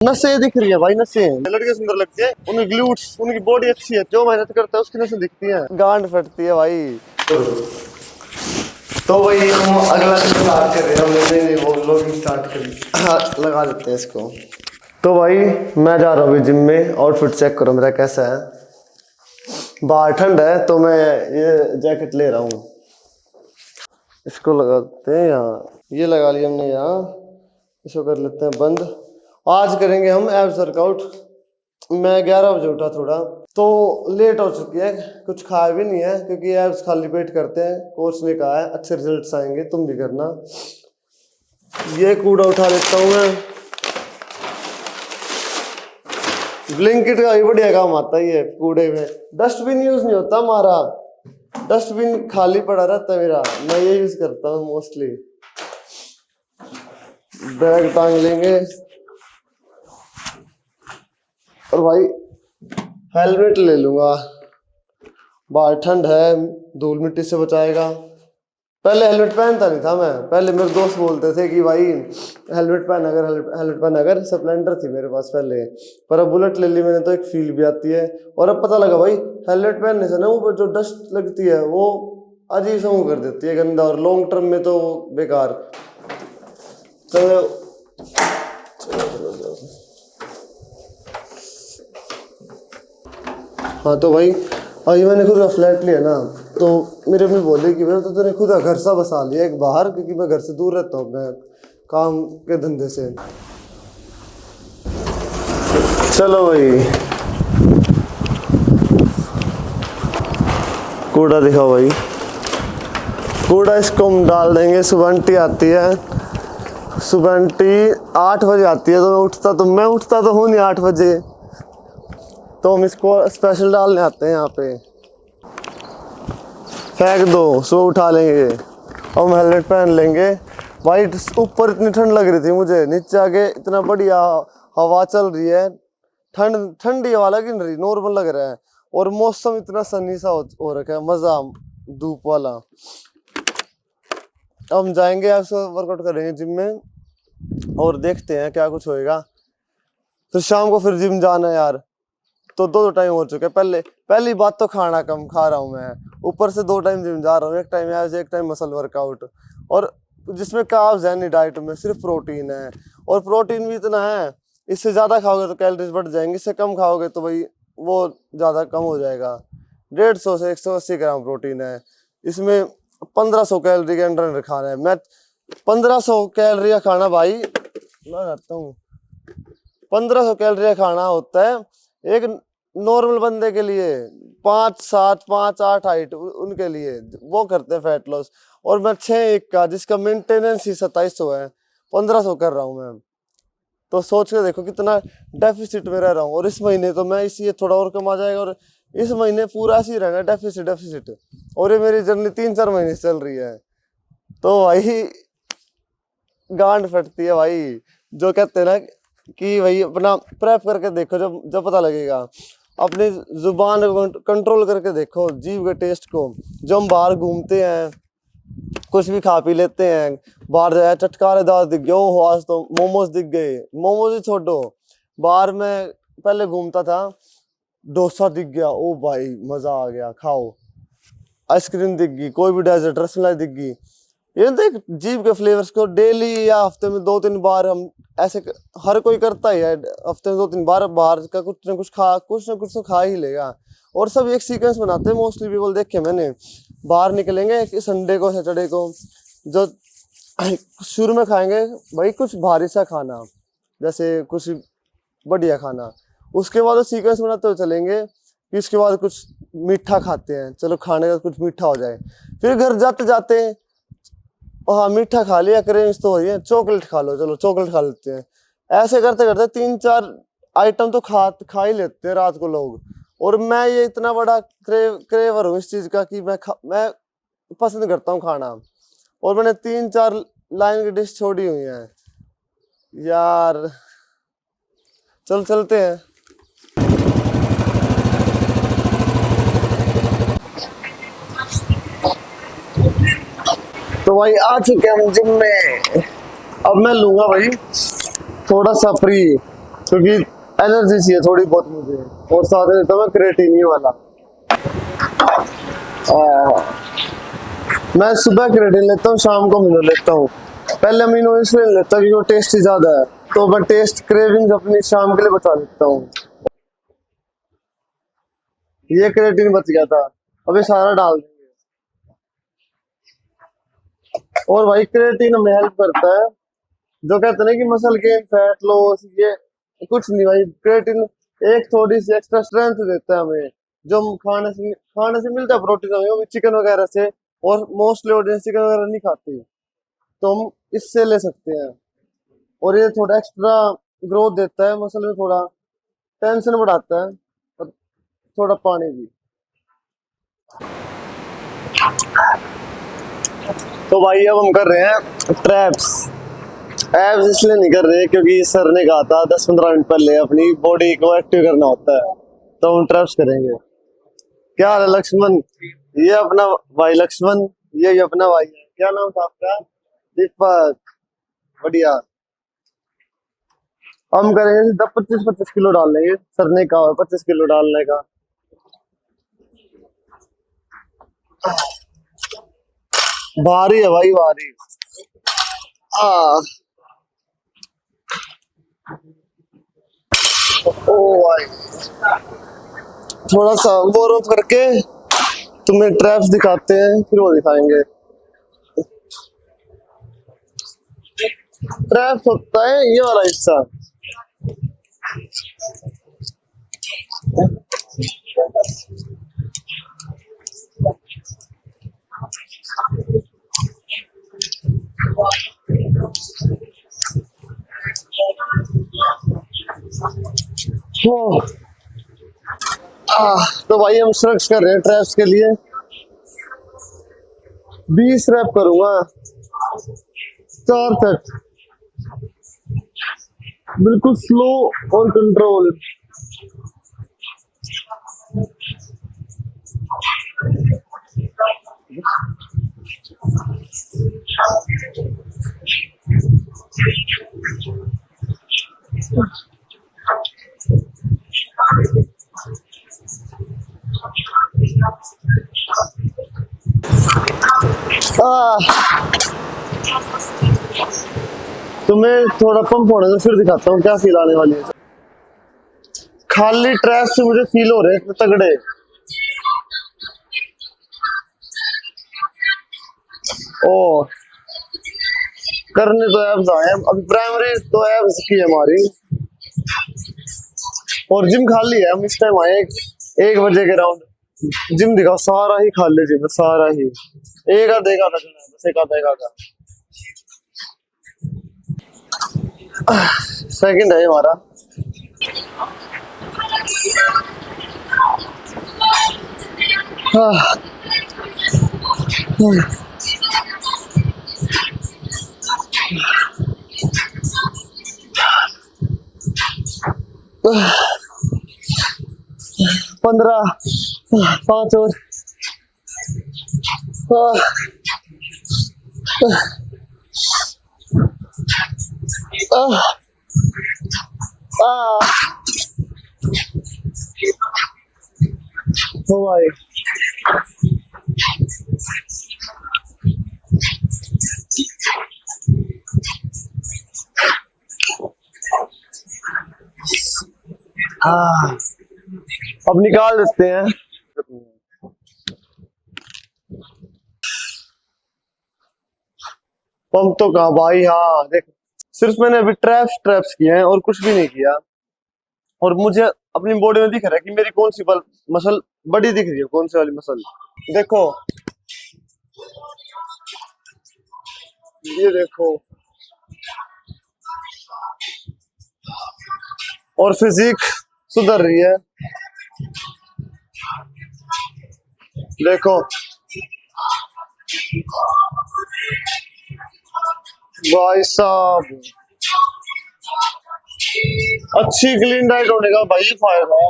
नसें दिख रही है भाई, नसें लड़के सुंदर लगते हैं, उनकी ग्लूट्स, उनकी बॉडी अच्छी है, जो मेहनत करता है उसकी नसें दिखती हैं, गांड फटती है भाई। तो भाई हम अगला स्टार्ट कर रहे हैं, हमने नहीं वो लोग स्टार्ट कर। हाँ लगा देते हैं इसको। तो भाई मैं जा रहा हूँ अभी जिम में, आउटफिट चेक करो मेरा कैसा है। बाहर ठंड है तो मैं ये जैकेट ले रहा हूँ, इसको लगाते हैं यहाँ, ये लगा लिया हमने यहाँ, इसको कर लेते हैं बंद। आज करेंगे हम एब्स वर्कआउट। मैं 11 बजे उठा, थोड़ा तो लेट हो चुकी है, कुछ खाया भी नहीं है क्योंकि एब्स खाली पेट करते हैं, कोच ने कहा है अच्छे रिजल्ट्स आएंगे, तुम भी करना। ये कूड़ा उठा लेता हूँ मैं, ब्लिंकिट का भी बढ़िया काम आता है ये कूड़े में। डस्टबिन यूज नहीं होता हमारा, डस्टबिन खाली पड़ा रहता है मेरा, मैं ये यूज करता हूँ मोस्टली। बैग टांग लेंगे और भाई हेलमेट ले लूंगा, बाहर ठंड है, धूल मिट्टी से बचाएगा। पहले हेलमेट पहनता नहीं था मैं, पहले मेरे दोस्त बोलते थे कि भाई हेलमेट पहन अगर, हेलमेट पहन अगर। स्प्लेंडर थी मेरे पास पहले, पर अब बुलेट ले ली मैंने तो एक फील भी आती है। और अब पता लगा भाई हेलमेट पहनने से ना ऊपर जो डस्ट लगती है वो अजीब सा कर देती है, गंदा, और लॉन्ग टर्म में तो बेकार। चलो हाँ तो भाई अभी मैंने खुद का फ्लैट लिया ना, तो मेरे में बोले कि भाई तो तूने खुद का घर सा बसा लिया एक बाहर, क्योंकि मैं घर से दूर रहता हूँ मैं काम के धंधे से। चलो भाई कूड़ा दिखाओ भाई, कूड़ा इसको हम डाल देंगे। सुबह आंटी आती है, सुबह आंटी 8 बजे आती है, तो मैं उठता तो हूँ नहीं 8 बजे, तो हम इसको स्पेशल डालने आते हैं यहाँ पे। फेंक दो, सुबह उठा लेंगे, हम हेलमेट पहन लेंगे। भाई ऊपर इतनी ठंड लग रही थी मुझे, नीचे आके इतना बढ़िया हवा चल रही है, ठंडी हवा लग नहीं रही, नॉर्मल लग रहा है, और मौसम इतना सनी सा हो रखा है, मजा धूप वाला। अब हम जाएंगे, ऐसे वर्कआउट करेंगे जिम में और देखते हैं क्या कुछ होएगा। फिर शाम को फिर जिम जाना है यार, तो दो टाइम हो चुके हैं। पहली बात तो खाना कम खा रहा हूँ मैं, ऊपर से 2 टाइम जिम जा रहा हूँ, एक टाइम एब्स एक टाइम मसल वर्कआउट, और जिसमें कार्ब्स है नहीं डाइट में, सिर्फ प्रोटीन है, और प्रोटीन भी इतना है, इससे ज़्यादा खाओगे तो कैलोरीज बढ़ जाएंगी, इससे कम खाओगे तो भाई वो ज़्यादा कम हो जाएगा। 150 से 180 ग्राम प्रोटीन है, इसमें 1500 कैलोरी के अंडर खाना है। मैं 1500 कैलोरी का खाना भाई मैं करता हूँ, 1500 कैलोरी का खाना होता है एक नॉर्मल बंदे के लिए, 5'7", 5'8" हाइट उनके लिए वो करते हैं फैट लॉस, और मैं 6'1" का, जिसका मेंटेनेंस ही 2700 है, 1500 कर रहा हूँ मैं। तो सोच के देखो कितना डेफिसिट में रह रहा हूँ, और इस महीने तो मैं इसी थोड़ा और कम आ जाएगा, और इस महीने पूरा ऐसे ही रहना डेफिसिट, और ये मेरी जर्नी 3-4 महीने से चल रही है। तो भाई गांड फटती है भाई, जो कहते हैं ना कि भाई अपना प्रेप करके देखो, जब पता लगेगा। अपनी जुबान को कंट्रोल करके देखो, जीभ के टेस्ट को। जो हम बाहर घूमते हैं, कुछ भी खा पी लेते हैं, बाहर जाए चटकारे दाल दिख गए, ओ आज तो मोमोज दिख गए, मोमोज ही छोड़ो, बाहर में पहले घूमता था, डोसा दिख गया, ओ भाई मजा आ गया, खाओ। आइसक्रीम दिख गई, कोई भी डेजर्ट, रसमलाई दिख गई, ये देख जीभ के फ्लेवर्स को डेली या हफ्ते में 2-3 बार हम ऐसे हर कोई करता ही है, हफ्ते में 2-3 बार बाहर का कुछ ना कुछ तो खा ही लेगा। और सब एक सीक्वेंस बनाते हैं मोस्टली पीपल, देखे मैंने। बाहर निकलेंगे संडे को, सैटरडे को, जो शुरू में खाएंगे भाई कुछ भारी सा खाना, जैसे कुछ बढ़िया खाना, उसके बाद सीक्वेंस बनाते हुए चलेंगे कि इसके बाद कुछ मीठा खाते हैं, चलो खाने का कुछ मीठा हो जाए, फिर घर जाते जाते हाँ मीठा खा लिया, क्रेविंग्स तो हो रही है, चॉकलेट खा लो, चलो चॉकलेट खा लेते हैं। ऐसे करते करते 3-4 आइटम तो खा ही लेते हैं रात को लोग। और मैं ये इतना बड़ा क्रेवर हूँ इस चीज का कि मैं पसंद करता हूँ खाना, और मैंने 3-4 लाइन की डिश छोड़ी हुई है यार। चल चलते हैं। तो भाई आ चुके हम जिम में, अब मैं लूंगा भाई थोड़ा सा फ्री, क्योंकि एनर्जी चाहिए थोड़ी बहुत मुझे, और साथ में लेता हूँ मैं क्रिएटिन वाला। मैं सुबह क्रिएटिन लेता हूँ, शाम को अमीनो लेता हूँ। पहले अमीनो इसलिए नहीं लेता क्योंकि वो टेस्ट ही ज्यादा है, तो मैं टेस्ट क्रेविंग्स अपनी शाम के लिए बचा लेता हूँ। ये क्रिएटिन बच गया था, अभी सारा डाल देंगे। और भाई क्रिएटिन हमें हेल्प करता है, जो कहते हैं कि मसल गेन, फैट लॉस, ये कुछ नहीं भाई। क्रिएटिन एक थोड़ी सी एक्स्ट्रा स्ट्रेंथ देता है हमें, जो हम खाने से मिलता है प्रोटीन हमें, वो भी चिकन वगैरह से। और मोस्टली ऑडियंस चिकन वगैरह नहीं खाती, तो हम इससे ले सकते हैं। और ये थोड़ा एक्स्ट्रा ग्रोथ देता है मसल में, थोड़ा टेंशन बढ़ाता है, और थोड़ा पानी भी। तो भाई अब हम कर रहे हैं ट्रैप्स। एब्स इसलिए नहीं कर रहे क्योंकि सर ने कहा था 10-15 मिनट पहले अपनी बॉडी को एक्टिव करना होता है, तो हम ट्रैप्स करेंगे। क्या हाल है लक्ष्मण? ये अपना भाई लक्ष्मण, ये अपना भाई है। क्या नाम था आपका? दीपक। बढ़िया। हम करेंगे सीधा 25-25 किलो डाल लेंगे, सर ने कहा 25 किलो डालने का। भारी है भाई, भारी। आ, ओ भाई, थोड़ा सा वार्म अप करके तुम्हें ट्रैप्स दिखाते हैं, फिर वो दिखाएंगे। ट्रैप्स होता है ये वाला हिस्सा। तो भाई हम स्ट्रक्स कर रहे हैं ट्रैप्स के लिए। 20 रैप करूंगा, 4 सेट, बिल्कुल स्लो और कंट्रोल। तुम्हें थोड़ा पंप होने तो फिर दिखाता हूँ क्या फील आने वाली है। खाली ट्रैप से मुझे फील हो रहे हैं तगड़े। ओ करने तो एब्स आए, अभी प्राइमरी तो एब्स की है हमारी, और जिम खाली है। हम इस टाइम आए 1 बजे के राउंड। जिम दिखा, सारा ही खाली जिम, सारा ही। एक आधा देखा था, बस एक आधा देखा था। सेकंड है हमारा। पंद्रह, 5 और। ओ भाई, हाँ अब निकाल देते हैं। पंप तो कहा भाई, हाँ देख, सिर्फ मैंने अभी ट्रैप्स किए हैं और कुछ भी नहीं किया, और मुझे अपनी बॉडी में दिख रहा है कि मेरी कौन सी मसल बड़ी दिख रही है, कौन सी वाली मसल। देखो ये देखो, और फिजिक सुधर रही है। देखो भाई साहब, अच्छी क्लीन डाइट होने का भाई फायदा है।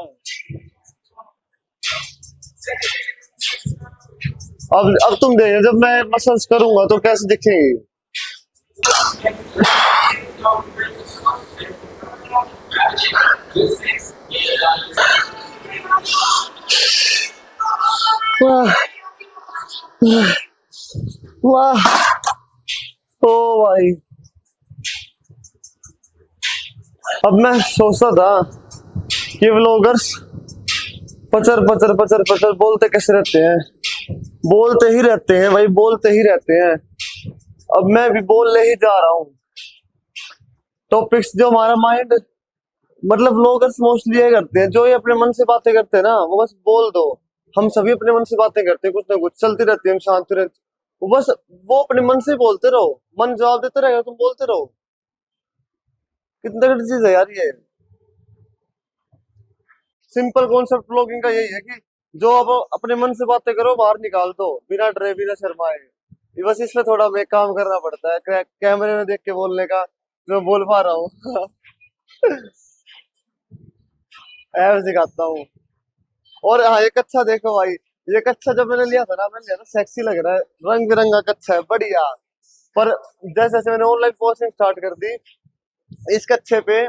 अब तुम देखो, जब मैं मसल्स करूंगा तो कैसे दिखेंगी। वाह वाह। ओ भाई, अब मैं सोचता था कि व्लॉगर्स पचर पचर पचर पचर बोलते कैसे रहते हैं, बोलते ही रहते हैं भाई, बोलते ही रहते हैं। अब मैं भी बोलने ही जा रहा हूँ टॉपिक्स जो हमारा माइंड, मतलब व्लॉगर्स मोस्टली ये करते हैं, जो ये अपने मन से बातें करते हैं ना, वो बस बोल दो। हम सभी अपने मन से बातें करते हैं, कुछ ना कुछ चलती रहती है, हम शांत रहते, वो बस वो अपने मन से बोलते रहो, मन जवाब देते रहेगा, तुम बोलते रहो। कितनी तगड़ी चीज है यार ये। सिंपल कॉन्सेप्ट ब्लॉगिंग का यही है कि जो अब अपने मन से बातें करो, बाहर निकाल दो, बिना डरे बिना शर्माए। ये बस इसमें थोड़ा हमें काम करना पड़ता है, कैमरे में देख के बोलने का, जो बोल पा रहा हूँ। ऐसे सिखाता हूँ। और हाँ, ये कच्छा देखो भाई, ये कच्छा जब मैंने लिया था ना, मैंने लिया था सेक्सी लग रहा है, रंग बिरंगा कच्छा है, बढ़िया। पर जैसे जैसे मैंने ऑनलाइन पोस्टिंग स्टार्ट कर दी, इस कच्छे पे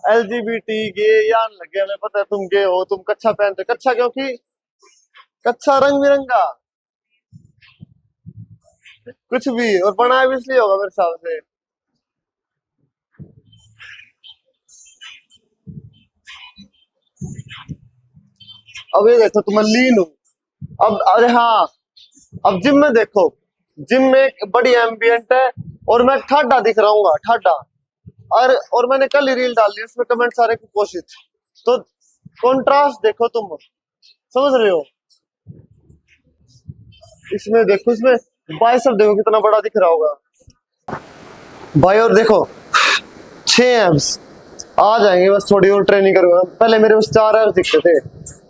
LGBT गे या आने लग गया। हमें पता है तुम गे हो, तुम कच्छा पहनते, कच्छा क्योंकि कच्छा रंग बिरंगा कुछ भी, और बनाया भी इसलिए होगा मेरे हिसाब से। अब ये देखो, तुम्हें लीन हूँ अब, अरे हाँ, अब जिम में देखो, जिम में एक बड़ी एम्बियंट है, और मैं ठाडा दिख रहा हूँ, ठाडा। और मैंने कल ही रील डाल ली, उसमें कमेंट सारे कुपोषित। तो कॉन्ट्रास्ट देखो तुम, समझ रहे हो? इसमें देखो, इसमें बाइसेप देखो कितना बड़ा दिख रहा होगा भाई। और देखो 6 एब्स आ जाएंगे, बस थोड़ी और ट्रेनिंग करूंगा। पहले मेरे पास 4 एब्स दिखते थे,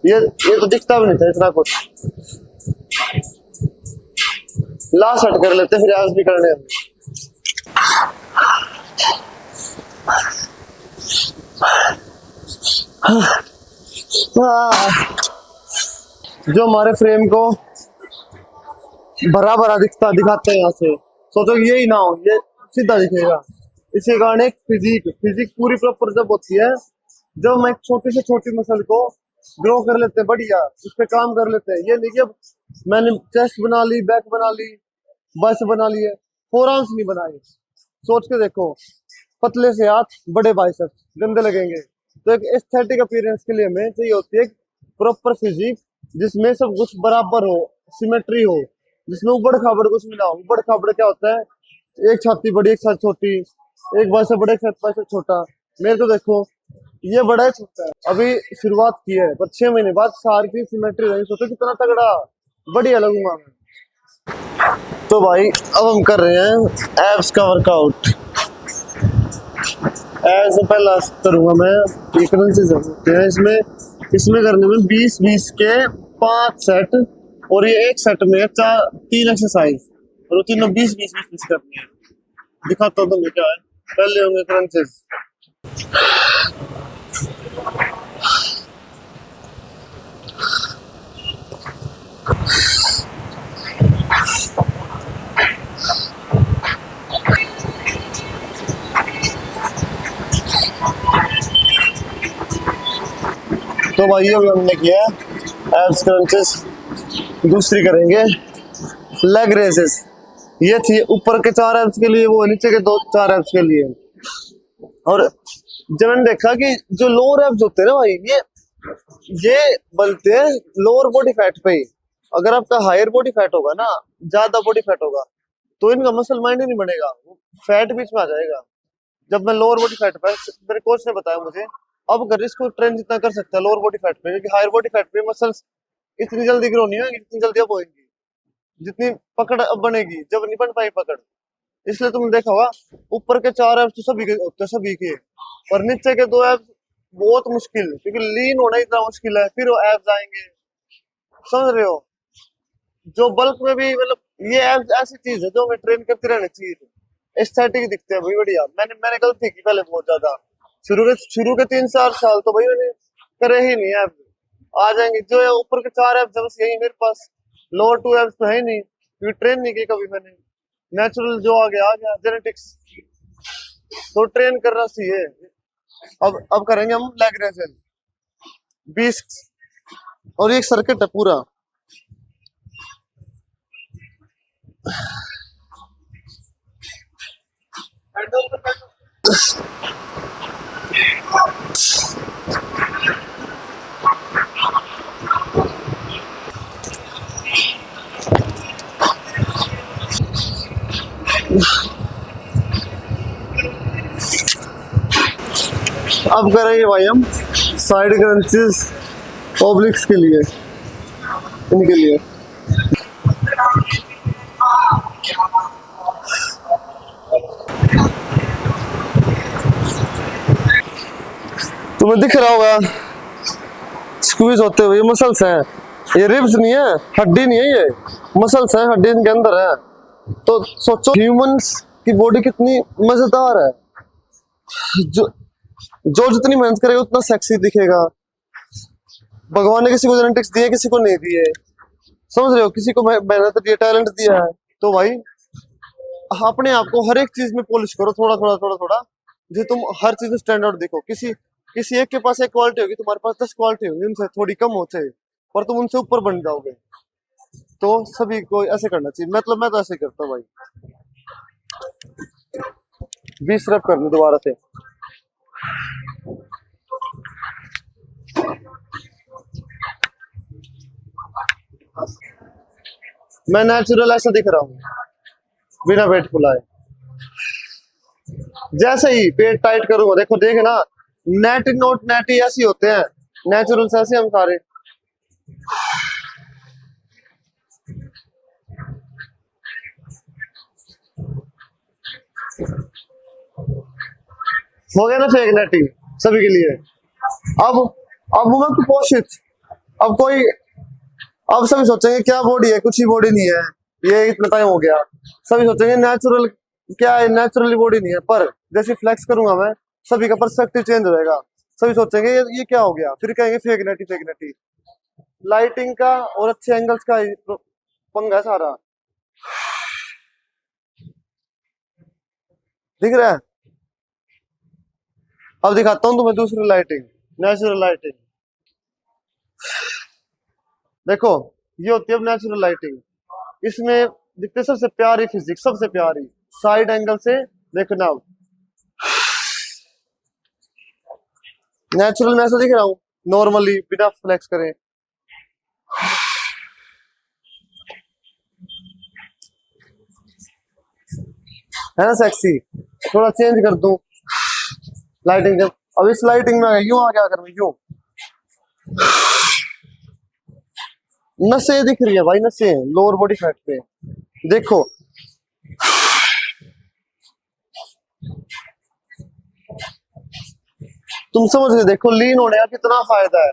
ये तो दिखता भी नहीं था इतना कुछ। लास्ट हट कर लेते, फिर एब्स भी करने हैं। जो हमारे फ्रेम को भरा भरा दिखाते हैं यहाँ से, सोचो कि यही ना हो, ये सीधा दिखेगा। इसी कारण एक फिजिक पूरी प्रॉपर जब होती है, जब हम एक छोटी से छोटी मसल को ग्रो कर लेते हैं, बढ़िया उस पर काम कर लेते हैं। ये नहीं कि अब मैंने चेस्ट बना ली, बैक बना ली, बस बना ली है, फोर आर्म्स नहीं बनाए। सोच के देखो, पतले से हाथ, बड़े बाइसेप्स, गंदे लगेंगे। तो एक एस्थेटिक अपीयरेंस के लिए हमें चाहिए होती है प्रॉपर फिजिक, जिसमें सब कुछ बराबर हो, सिमेट्री हो, जिसमें उबड़ खाबड़ कुछ मिला हो। उबड़ खाबड़ क्या होता है? एक छाती बड़ी, एक छाती छोटी, एक बाइसेप बड़ा, एक बाइसेप छोटा। मेरे को देखो, ये बड़ा है, छोटा है। अभी शुरुआत की है, पर 6 महीने बाद सारी की सिमेट्री रहेगी। सोचो कितना तगड़ा, बढ़िया लगूंगा मैं। तो भाई अब हम कर रहे हैं एब्स का वर्कआउट। एब्स पहला करूंगा मैं, से होते हैं इसमें, इसमें करने में 20-20 के 5 सेट, और ये एक सेट में 3 एक्सरसाइज, और तीनों 20-20 करनी है। दिखाता हूँ तुम्हें क्या है। पहले होंगे क्रंचेस। तो भाई अभी हमने किया एब्स क्रंचेस। दूसरी करेंगे लेग रेसेस। ये थी ऊपर के 4 एब्स के लिए, वो नीचे के 4 एब्स के लिए। और जब मैंने देखा कि जो लोअर एब्स होते हैं ना भाई, ये बनते हैं लोअर बॉडी फैट पे ही। अगर आपका हायर बॉडी फैट होगा ना, ज्यादा बॉडी फैट होगा, तो इनका मसल माइंड ही नहीं बनेगा, फैट बीच में आ जाएगा। जब मैं लोअर बॉडी फैट पे, मेरे कोच ने बताया मुझे, अब अगर इसको ट्रेन जितना कर सकता है लोअर बॉडी फैट पे, क्योंकि हायर बॉडी फैट पे मसल्स इतनी जल्दी ग्रो नहीं होगी जितनी जल्दी अब होगी, जितनी पकड़ अब बनेगी, जब नहीं बन पाई पकड़। इसलिए तुमने देखा होगा ऊपर के 4 एब्स तो सभी के होते हैं, सभी के, और नीचे के 2 एब्स बहुत मुश्किल, क्योंकि लीन होना इतना मुश्किल है, फिर वो एब्स आएंगे। समझ रहे हो? जो बल्क में भी, मतलब ये एब्स ऐसी चीज है जो हमें ट्रेन करती रहनी चाहिए। एस्थेटिक दिखते हैं भाई, बढ़िया। मैंने गलती की पहले बहुत ज्यादा, शुरू के 3-4 साल तो भाई मैंने करे ही नहीं एब्स। आ जाएंगे जो है ऊपर के 4 एब्स, बस यही मेरे पास। लोअर 2 एब्स तो है ही नहीं, क्योंकि ट्रेन नहीं की कभी मैंने। नेचुरल जो आ गया जेनेटिक्स, तो ट्रेन करना चाहिए। अब करेंगे हम लेग रेजन 20, और ये एक सर्किट है पूरा। अब करेंगे भाई हम साइड क्रंचेस ऑब्लिक्स के लिए, इनके लिए। तुम्हें दिख रहा होगा स्क्वीज होते हुए, ये मसल्स हैं, ये रिब्स नहीं है, हड्डी नहीं है, ये मसल्स हैं, हड्डी इनके अंदर है। तो सोचो ह्यूमंस की बॉडी कितनी मजेदार है, जो जो जितनी मेहनत करेगा उतना सेक्सी दिखेगा। भगवान ने किसी को जेनेटिक्स दिए, किसी को नहीं दिए, समझ रहे हो, किसी को मेहनत दी, टैलेंट दिया है। तो भाई अपने आप को हर एक चीज में पॉलिश करो, थोड़ा थोड़ा थोड़ा थोड़ा, जो तुम हर चीज में स्टैंडर्ड दिखो। किसी किसी एक के पास एक क्वालिटी होगी, तुम्हारे पास 10 क्वालिटी होगी, उनसे थोड़ी कम होते, पर तुम उनसे ऊपर बन जाओगे। तो सभी को ऐसे करना चाहिए, मतलब मैं तो ऐसे करता हूँ भाई। 20 रैप करनी दोबारा से। मैं नेचुरल ऐसा दिख रहा हूँ बिना पेट फुलाए। जैसे ही पेट टाइट करूंगा, देखो देखे ना, नेटी नोट नेटी ऐसे होते हैं, नेचुरल से ऐसे हम सारे। हो गया ना फेक नेटी सभी के लिए। अब अब मैं कुपोषित, अब कोई, अब सभी सोचेंगे क्या बॉडी है, कुछ ही बॉडी नहीं है, ये इतना टाइम हो गया। सभी सोचेंगे नेचुरल क्या है, नेचुरली बॉडी नहीं है। पर जैसे फ्लेक्स करूंगा मैं, सभी का पर्सपेक्टिव चेंज हो जाएगा। सभी सोचेंगे ये क्या हो गया, फिर कहेंगे फेक नेटी फेक नेटी। लाइटिंग का और अच्छे एंगल्स का पंगा है सारा। दिख रहा है? अब दिखाता हूँ तुम्हें दूसरी लाइटिंग, नेचुरल लाइटिंग। देखो ये होती है अब नेचुरल लाइटिंग। इसमें दिखते सबसे प्यारी फिजिक्स, सबसे प्यारी साइड एंगल से देखना। नेचुरल में ऐसा दिख रहा हूँ, नॉर्मली बिना फ्लेक्स करे। है ना सेक्सी? थोड़ा चेंज कर दूं लाइटिंग। जब अब इस लाइटिंग में यूं आ क्या करूं, यूं नसें दिख रही है भाई, नसें लोअर बॉडी फैट पे। देखो तुम समझ रहे, देखो लीन होने का कितना फायदा है।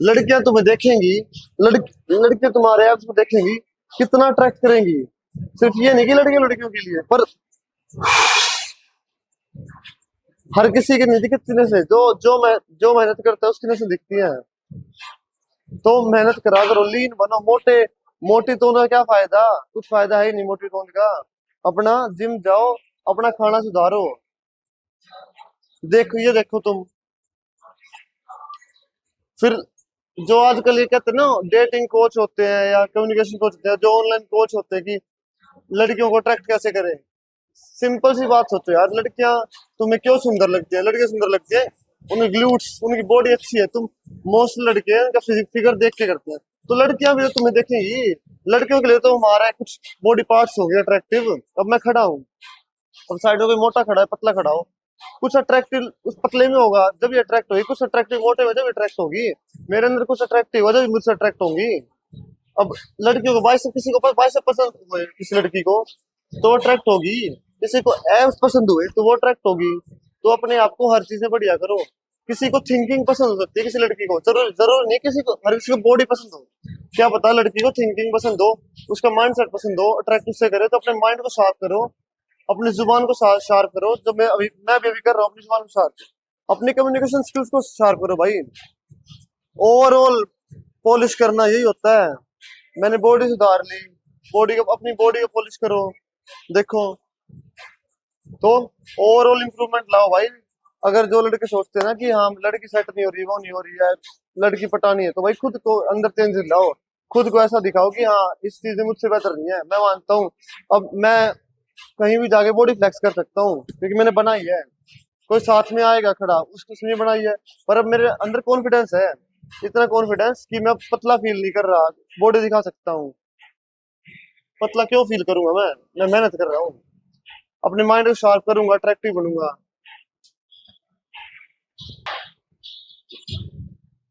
लड़कियां तुम्हें देखेंगी, लड़कियां तुम्हारे एब्स को देखेंगी, कितना अट्रैक्ट करेंगी। सिर्फ ये नहीं कि लड़कियां लड़कियों के लिए, पर हर किसी की नहीं दिखती नसें। जो मेहनत करता है उसकी नसें दिखती हैं। तो मेहनत करा करो, लीन बनो। मोटी तो का क्या फायदा, कुछ फायदा है ही नहीं मोटी टोन का। अपना जिम जाओ, अपना खाना सुधारो। देखो ये देखो तुम, फिर जो आजकल ये कहते हैं ना डेटिंग कोच होते हैं या कम्युनिकेशन कोच होते हैं, जो ऑनलाइन कोच होते हैं कि लड़कियों को अट्रैक्ट कैसे करें। सिंपल सी बात सोचो यार, लड़कियां तुम्हें क्यों सुंदर लगती है? लड़के सुंदर लगते हैं, उनकी ग्लूट्स, उनकी बॉडी अच्छी है। तुम मोस्ट लड़के हैं उनका फिगर देख के करते हैं, तो लड़कियां भी तो तुम्हें देखेंगी। लड़कियों के लिए तो हमारा कुछ बॉडी पार्ट्स हो गया अट्रैक्टिव। अब मैं खड़ा हूँ, अब साइड में कोई मोटा खड़ा है, पतला खड़ा हो, कुछ अट्रैक्टिव उस पतले में होगा जब ये अट्रैक्ट होगी, कुछ अट्रैक्टिव मोटे में जब अट्रैक्ट होगी। मेरे अंदर कुछ अट्रैक्टिव हो जब मुझसे अट्रैक्ट होंगी। अब लड़कियों को बाइसेप, किसी को बाइसेप पसंद हुए किसी लड़की को तो अट्रैक्ट होगी, किसी को एब्स पसंद हुए तो वो अट्रैक्ट होगी। तो अपने आप को हर चीज में बढ़िया करो। किसी को थिंकिंग पसंद हो सकती है, किसी लड़की को जरूर नहीं, किसी को हर किसी को बॉडी पसंद हो। क्या पता लड़की को थिंकिंग पसंद हो, उसका माइंड सेट पसंद हो, अट्रैक्टिव से करे। तो अपने माइंड को शार्प करो, अपनी जुबान को शार्प करो। जब मैं भी अभी कर रहा हूँ, अपनी जुबान को शार्प, अपनी कम्युनिकेशन स्किल्स को शार्प करो भाई। ओवरऑल पॉलिश करना यही होता है। मैंने बॉडी सुधार ली, बॉडी को, अपनी बॉडी को पॉलिश करो। देखो तो ओवरऑल इंप्रूवमेंट लाओ भाई। अगर जो लड़के सोचते हैं ना कि हाँ लड़की सेट नहीं हो रही, वो नहीं हो रही है, लड़की पटानी है, तो भाई खुद को अंदर चेंज लाओ, खुद को ऐसा दिखाओ कि हाँ इस चीज में मुझसे बेहतर नहीं है। मैं मानता हूँ अब मैं कहीं भी जाके बॉडी फ्लेक्स कर सकता हूँ क्योंकि मैंने बनाई है। कोई साथ में आएगा खड़ा, उसको नहीं बनाई है, पर अब मेरे अंदर कॉन्फिडेंस है, इतना कॉन्फिडेंस कि मैं पतला फील नहीं कर रहा, बॉडी दिखा सकता हूँ। पतला क्यों फील करूंगा मैं मेहनत कर रहा हूँ, अपने माइंड को शार्प करूंगा, अट्रैक्टिव बनूंगा।